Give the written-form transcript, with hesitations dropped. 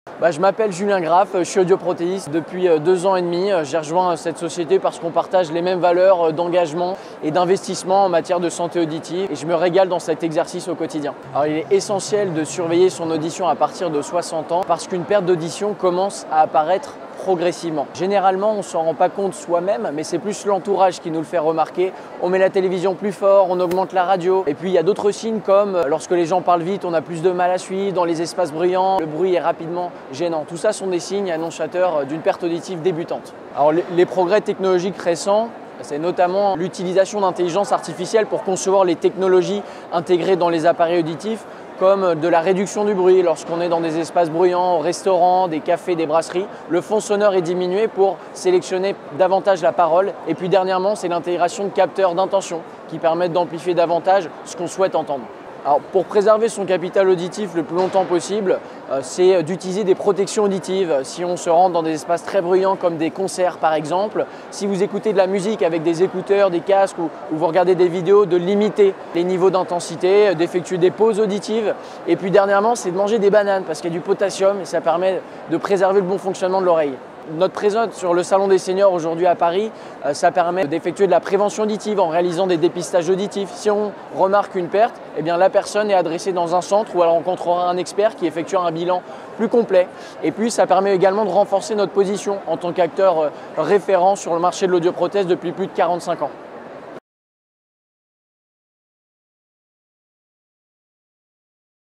Je m'appelle Julien Graff, je suis audioprothésiste depuis 2 ans et demi. J'ai rejoint cette société parce qu'on partage les mêmes valeurs d'engagement et d'investissement en matière de santé auditive et je me régale dans cet exercice au quotidien. Alors, il est essentiel de surveiller son audition à partir de 60 ans parce qu'une perte d'audition commence à apparaître progressivement. Généralement, on ne s'en rend pas compte soi-même, mais c'est plus l'entourage qui nous le fait remarquer. On met la télévision plus fort, on augmente la radio. Et puis il y a d'autres signes comme lorsque les gens parlent vite, on a plus de mal à suivre, dans les espaces bruyants, le bruit est rapidement gênant. Tout ça sont des signes annonciateurs d'une perte auditive débutante. Alors les progrès technologiques récents, c'est notamment l'utilisation d'intelligence artificielle pour concevoir les technologies intégrées dans les appareils auditifs, comme de la réduction du bruit lorsqu'on est dans des espaces bruyants, au restaurant, des cafés, des brasseries. Le fond sonore est diminué pour sélectionner davantage la parole. Et puis dernièrement, c'est l'intégration de capteurs d'intention qui permettent d'amplifier davantage ce qu'on souhaite entendre. Alors, pour préserver son capital auditif le plus longtemps possible, c'est d'utiliser des protections auditives. Si on se rend dans des espaces très bruyants comme des concerts par exemple, si vous écoutez de la musique avec des écouteurs, des casques ou vous regardez des vidéos, de limiter les niveaux d'intensité, d'effectuer des pauses auditives. Et puis dernièrement, c'est de manger des bananes parce qu'il y a du potassium et ça permet de préserver le bon fonctionnement de l'oreille. Notre présence sur le Salon des Seniors aujourd'hui à Paris, ça permet d'effectuer de la prévention auditive en réalisant des dépistages auditifs. Si on remarque une perte, eh bien la personne est adressée dans un centre où elle rencontrera un expert qui effectuera un bilan plus complet. Et puis ça permet également de renforcer notre position en tant qu'acteur référent sur le marché de l'audioprothèse depuis plus de 45 ans.